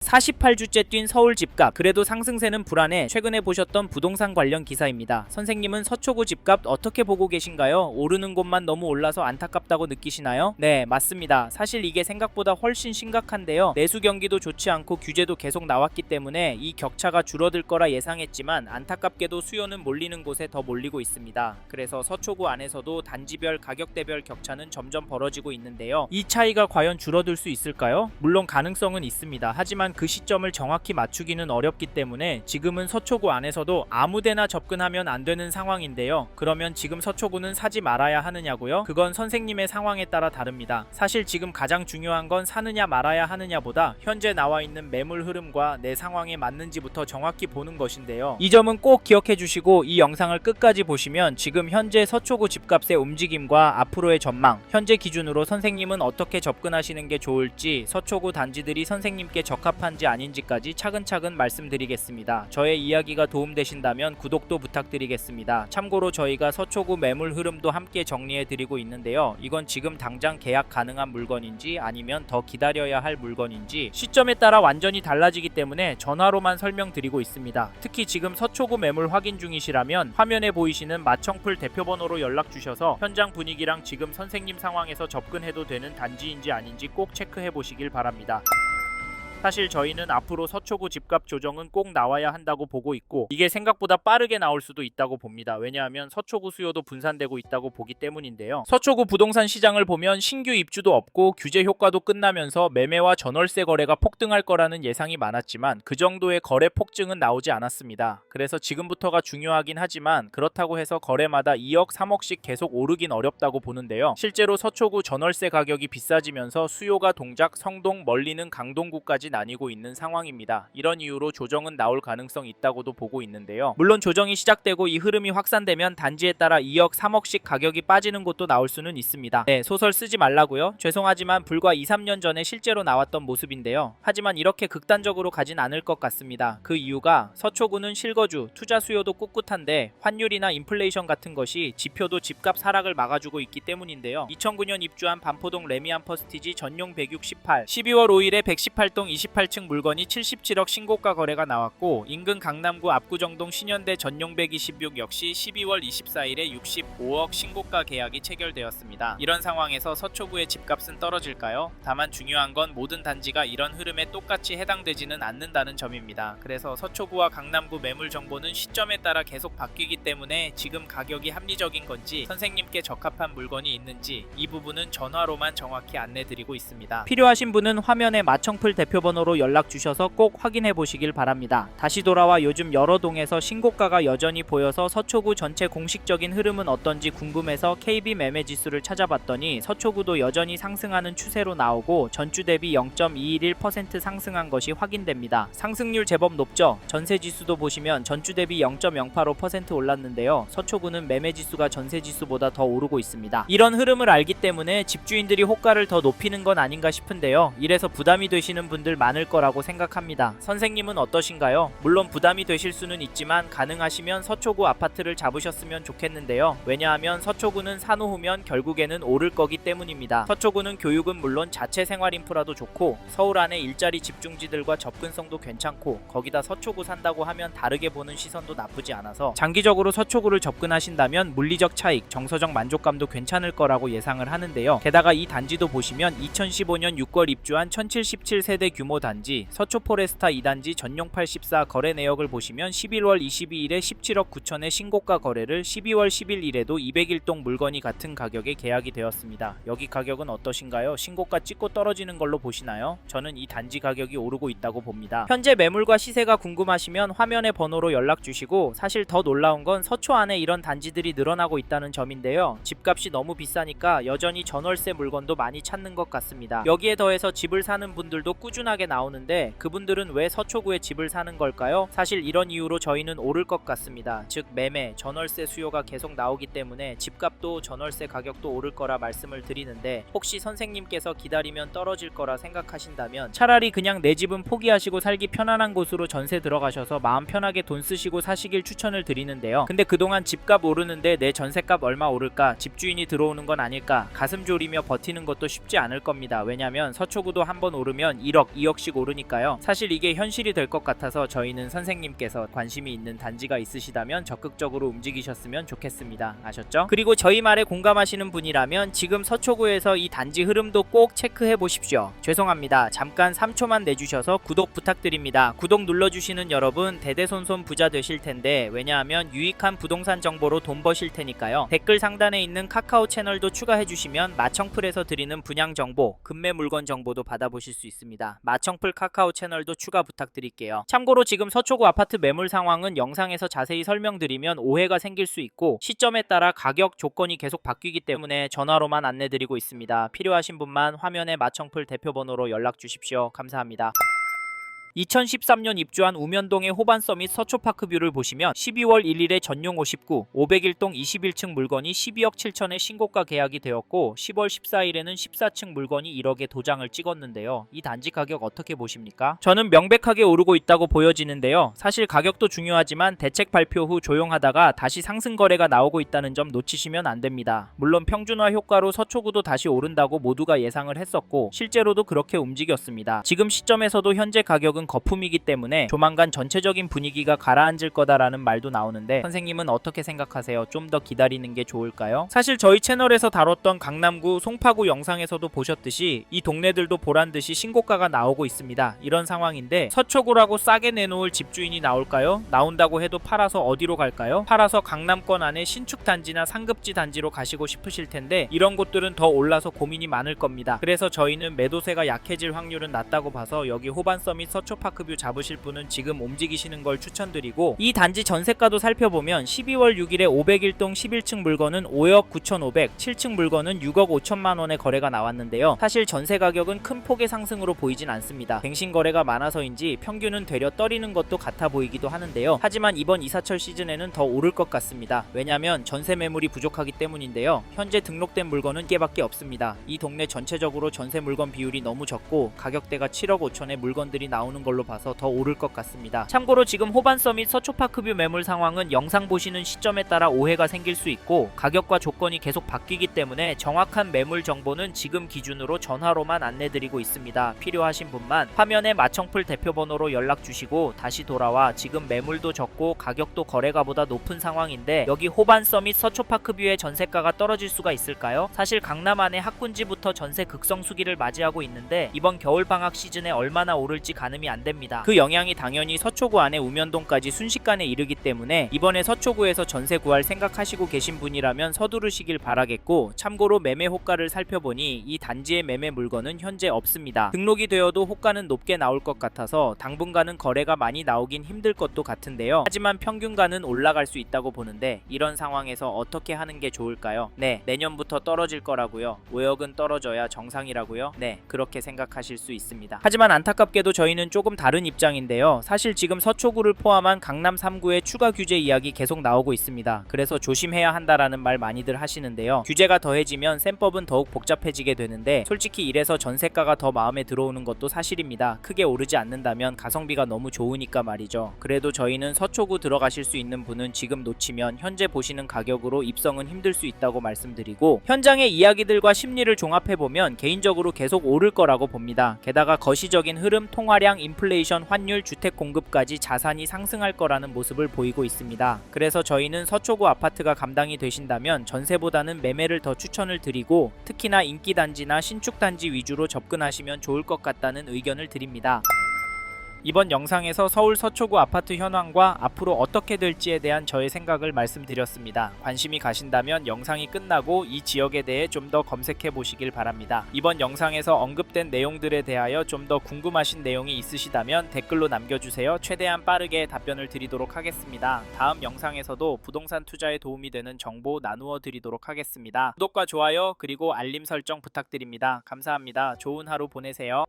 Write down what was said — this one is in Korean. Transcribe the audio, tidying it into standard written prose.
48주째 뛴 서울 집값, 그래도 상승세는 불안해. 최근에 보셨던 부동산 관련 기사입니다. 선생님은 서초구 집값 어떻게 보고 계신가요? 오르는 곳만 너무 올라서 안타깝다고 느끼시나요? 네, 맞습니다. 사실 이게 생각보다 훨씬 심각한데요. 내수 경기도 좋지 않고 규제도 계속 나왔기 때문에 이 격차가 줄어들 거라 예상했지만 안타깝게도 수요는 몰리는 곳에 더 몰리고 있습니다. 그래서 서초구 안에서도 단지별 가격대별 격차는 점점 벌어지고 있는데요. 이 차이가 과연 줄어들 수 있을까요? 물론 가능성은 있습니다. 하지만 그 시점을 정확히 맞추기는 어렵기 때문에 지금은 서초구 안에서도 아무데나 접근하면 안 되는 상황인데요. 그러면 지금 서초구는 사지 말아야 하느냐고요? 그건 선생님의 상황에 따라 다릅니다. 사실 지금 가장 중요한 건 사느냐 말아야 하느냐보다 현재 나와 있는 매물 흐름과 내 상황에 맞는지부터 정확히 보는 것인데요. 이 점은 꼭 기억해 주시고 이 영상을 끝까지 보시면 지금 현재 서초구 집값의 움직임과 앞으로의 전망, 현재 기준으로 선생님은 어떻게 접근하시는 게 좋을지, 서초구 단지들이 선생님께 적합한지 아닌지까지 차근차근 말씀드리겠습니다. 저의 이야기가 도움되신다면 구독도 부탁드리겠습니다. 참고로 저희가 서초구 매물 흐름도 함께 정리해 드리고 있는데요. 이건 지금 당장 계약 가능한 물건인지 아니면 더 기다려야 할 물건인지 시점에 따라 완전히 달라지기 때문에 전화로만 설명드리고 있습니다. 특히 지금 서초구 매물 확인 중이시라면 화면에 보이시는 마청풀 대표번호로 연락 주셔서 현장 분위기랑 지금 선생님 상황에서 접근해도 되는 단지인지 아닌지 꼭 체크해 보시길 바랍니다. 사실 저희는 앞으로 서초구 집값 조정은 꼭 나와야 한다고 보고 있고 이게 생각보다 빠르게 나올 수도 있다고 봅니다. 왜냐하면 서초구 수요도 분산되고 있다고 보기 때문인데요. 서초구 부동산 시장을 보면 신규 입주도 없고 규제 효과도 끝나면서 매매와 전월세 거래가 폭등할 거라는 예상이 많았지만 그 정도의 거래 폭증은 나오지 않았습니다. 그래서 지금부터가 중요하긴 하지만 그렇다고 해서 거래마다 2억, 3억씩 계속 오르긴 어렵다고 보는데요. 실제로 서초구 전월세 가격이 비싸지면서 수요가 동작, 성동, 멀리는 강동구까지 나뉘고 있는 상황입니다. 이런 이유로 조정은 나올 가능성이 있다고도 보고 있는데요. 물론 조정이 시작되고 이 흐름이 확산되면 단지에 따라 2억, 3억씩 가격이 빠지는 곳도 나올 수는 있습니다. 네, 소설 쓰지 말라고요? 죄송하지만 불과 2, 3년 전에 실제로 나왔던 모습인데요. 하지만 이렇게 극단적으로 가진 않을 것 같습니다. 그 이유가 서초구는 실거주, 투자 수요도 꿋꿋한데 환율이나 인플레이션 같은 것이 지표도 집값 하락을 막아주고 있기 때문인데요. 2009년 입주한 반포동 레미안 퍼스티지 전용 168, 12월 5일에 118동 28층 물건이 77억 신고가 거래가 나왔고 인근 강남구 압구정동 신현대 전용 126 역시 12월 24일에 65억 신고가 계약이 체결되었습니다. 이런 상황에서 서초구의 집값은 떨어질까요? 다만 중요한 건 모든 단지가 이런 흐름에 똑같이 해당되지는 않는다는 점입니다. 그래서 서초구와 강남구 매물 정보는 시점에 따라 계속 바뀌기 때문에 지금 가격이 합리적인 건지 선생님께 적합한 물건이 있는지 이 부분은 전화로만 정확히 안내드리고 있습니다. 필요하신 분은 화면에 마청풀 대표번호로 연락 주셔서 꼭 확인해 보시길 바랍니다. 다시 돌아와 요즘 여러 동에서 신고가가 여전히 보여서 서초구 전체 공식적인 흐름은 어떤지 궁금해서 KB 매매 지수를 찾아봤더니 서초구도 여전히 상승하는 추세로 나오고 전주 대비 0.211% 상승한 것이 확인됩니다. 상승률 제법 높죠? 전세 지수도 보시면 전주 대비 0.085% 올랐는데요. 서초구는 매매 지수가 전세 지수보다 더 오르고 있습니다. 이런 흐름을 알기 때문에 집주인들이 호가를 더 높이는 건 아닌가 싶은데요. 이래서 부담이 되시는 분들 많을 거라고 생각합니다. 선생님은 어떠신가요? 물론 부담이 되실 수는 있지만 가능하시면 서초구 아파트를 잡으셨으면 좋겠는데요. 왜냐하면 서초구는 산후후면 결국에는 오를 거기 때문입니다. 서초구는 교육은 물론 자체 생활 인프라도 좋고 서울 안에 일자리 집중지들과 접근성도 괜찮고 거기다 서초구 산다고 하면 다르게 보는 시선도 나쁘지 않아서 장기적으로 서초구를 접근하신다면 물리적 차익, 정서적 만족감도 괜찮을 거라고 예상을 하는데요. 게다가 이 단지도 보시면 2015년 6월 입주한 1077세대 규모 단지 서초포레스타 2단지 전용 84 거래 내역을 보시면 11월 22일에 17억 9천의 신고가 거래를 12월 11일에도 201동 물건이 같은 가격에 계약이 되었습니다. 여기 가격은 어떠신가요? 신고가 찍고 떨어지는 걸로 보시나요? 저는 이 단지 가격이 오르고 있다고 봅니다. 현재 매물과 시세가 궁금하시면 화면의 번호로 연락 주시고 사실 더 놀라운 건 서초 안에 이런 단지들이 늘어나고 있다는 점인데요. 집값이 너무 비싸니까 여전히 전월세 물건도 많이 찾는 것 같습니다. 여기에 더해서 집을 사는 분들도 꾸준하게 나오는데 그분들은 왜 서초구에 집을 사는 걸까요? 사실 이런 이유로 저희는 오를 것 같습니다. 즉 매매, 전월세 수요가 계속 나오기 때문에 집값도 전월세 가격도 오를 거라 말씀을 드리는데 혹시 선생님께서 기다리면 떨어질 거라 생각하신다면 차라리 그냥 내 집은 포기하시고 살기 편안한 곳으로 전세 들어가셔서 마음 편하게 돈 쓰시고 사시길 추천을 드리는데요. 근데 그동안 집값 오르는데 내 전세값 얼마 오를까? 집주인이 들어오는 건 아닐까? 가슴 졸이며 버티는 것도 쉽지 않을 겁니다. 왜냐면 서초구도 한번 오르면 1억, 2억씩 오르니까요. 사실 이게 현실이 될 것 같아서 저희는 선생님께서 관심이 있는 단지가 있으시다면 적극적으로 움직이셨으면 좋겠습니다. 아셨죠? 그리고 저희 말에 공감하시는 분이라면 지금 서초구에서 이 단지 흐름도 꼭 체크해 보십시오. 죄송합니다. 잠깐 3초만 내주셔서 구독 부탁드립니다. 구독 눌러주시는 여러분 대대손손 부자 되실 텐데, 왜냐하면 유익한 부동산 정보로 돈 버실 테니까요. 댓글 상단에 있는 카카오 채널도 추가해 주시면 마청풀에서 드리는 분양 정보, 급매 물건 정보도 받아보실 수 있습니다. 마청풀 카카오 채널도 추가 부탁드릴게요. 참고로 지금 서초구 아파트 매물 상황은 영상에서 자세히 설명드리면 오해가 생길 수 있고 시점에 따라 가격 조건이 계속 바뀌기 때문에 전화로만 안내드리고 있습니다. 필요하신 분만 화면에 마청풀 대표번호로 연락 주십시오. 감사합니다. 2013년 입주한 우면동의 호반서밋 서초파크뷰를 보시면 12월 1일에 전용 59, 501동 21층 물건이 12억 7천에 신고가 계약이 되었고 10월 14일에는 14층 물건이 1억에 도장을 찍었는데요. 이 단지 가격 어떻게 보십니까? 저는 명백하게 오르고 있다고 보여지는데요. 사실 가격도 중요하지만 대책 발표 후 조용하다가 다시 상승 거래가 나오고 있다는 점 놓치시면 안 됩니다. 물론 평준화 효과로 서초구도 다시 오른다고 모두가 예상을 했었고 실제로도 그렇게 움직였습니다. 지금 시점에서도 현재 가격은 거품이기 때문에 조만간 전체적인 분위기가 가라앉을 거다라는 말도 나오는데 선생님은 어떻게 생각하세요? 좀 더 기다리는 게 좋을까요? 사실 저희 채널에서 다뤘던 강남구, 송파구 영상에서도 보셨듯이 이 동네들도 보란듯이 신고가가 나오고 있습니다. 이런 상황인데 서초구라고 싸게 내놓을 집주인이 나올까요? 나온다고 해도 팔아서 어디로 갈까요? 팔아서 강남권 안에 신축 단지나 상급지 단지로 가시고 싶으실 텐데 이런 곳들은 더 올라서 고민이 많을 겁니다. 그래서 저희는 매도세가 약해질 확률은 낮다고 봐서 여기 호반서밋 서초파크뷰 잡으실 분은 지금 움직이시는 걸 추천드리고, 이 단지 전세가도 살펴보면 12월 6일에 501동 11층 물건은 5억 9,500, 7층 물건은 6억 5천만 원의 거래가 나왔는데요. 사실 전세 가격은 큰 폭의 상승으로 보이진 않습니다. 갱신 거래가 많아서인지 평균은 되려 떨이는 것도 같아 보이기도 하는데요. 하지만 이번 이사철 시즌에는 더 오를 것 같습니다. 왜냐하면 전세 매물이 부족하기 때문인데요. 현재 등록된 물건은 1개밖에 없습니다. 이 동네 전체적으로 전세 물건 비율이 너무 적고 가격대가 7억 5천의 물건들이 나오는 걸로 봐서 더 오를 것 같습니다. 참고로 지금 호반서밋 서초파크뷰 매물 상황은 영상 보시는 시점에 따라 오해가 생길 수 있고 가격과 조건이 계속 바뀌기 때문에 정확한 매물 정보는 지금 기준으로 전화로만 안내드리고 있습니다. 필요하신 분만 화면에 마청풀 대표번호로 연락 주시고 다시 돌아와 지금 매물도 적고 가격도 거래가보다 높은 상황인데 여기 호반서밋 서초파크뷰의 전세가가 떨어질 수가 있을까요? 사실 강남 안에 학군지부터 전세 극성수기를 맞이하고 있는데 이번 겨울방학 시즌에 얼마나 오를지 가늠이 안 됩니다. 그 영향이 당연히 서초구 안에 우면동까지 순식간에 이르기 때문에 이번에 서초구에서 전세 구할 생각하시고 계신 분이라면 서두르시길 바라겠고, 참고로 매매 호가를 살펴보니 이 단지의 매매 물건은 현재 없습니다. 등록이 되어도 호가는 높게 나올 것 같아서 당분간은 거래가 많이 나오긴 힘들 것도 같은데요. 하지만 평균가는 올라갈 수 있다고 보는데 이런 상황에서 어떻게 하는 게 좋을까요? 네, 내년부터 떨어질 거라고요. 5억은 떨어져야 정상이라고요? 네, 그렇게 생각하실 수 있습니다. 하지만 안타깝게도 저희는 조금 다른 입장인데요. 사실 지금 서초구를 포함한 강남 3구의 추가 규제 이야기 계속 나오고 있습니다. 그래서 조심해야 한다라는 말 많이들 하시는데요. 규제가 더해지면 셈법은 더욱 복잡해지게 되는데 솔직히 이래서 전세가가 더 마음에 들어오는 것도 사실입니다. 크게 오르지 않는다면 가성비가 너무 좋으니까 말이죠. 그래도 저희는 서초구 들어가실 수 있는 분은 지금 놓치면 현재 보시는 가격으로 입성은 힘들 수 있다고 말씀드리고, 현장의 이야기들과 심리를 종합해보면 개인적으로 계속 오를 거라고 봅니다. 게다가 거시적인 흐름, 통화량, 인플레이션, 환율, 주택 공급까지 자산이 상승할 거라는 모습을 보이고 있습니다. 그래서 저희는 서초구 아파트가 감당이 되신다면 전세보다는 매매를 더 추천을 드리고 특히나 인기 단지나 신축 단지 위주로 접근하시면 좋을 것 같다는 의견을 드립니다. 이번 영상에서 서울 서초구 아파트 현황과 앞으로 어떻게 될지에 대한 저의 생각을 말씀드렸습니다. 관심이 가신다면 영상이 끝나고 이 지역에 대해 좀 더 검색해 보시길 바랍니다. 이번 영상에서 언급된 내용들에 대하여 좀 더 궁금하신 내용이 있으시다면 댓글로 남겨주세요. 최대한 빠르게 답변을 드리도록 하겠습니다. 다음 영상에서도 부동산 투자에 도움이 되는 정보 나누어 드리도록 하겠습니다. 구독과 좋아요 그리고 알림 설정 부탁드립니다. 감사합니다. 좋은 하루 보내세요.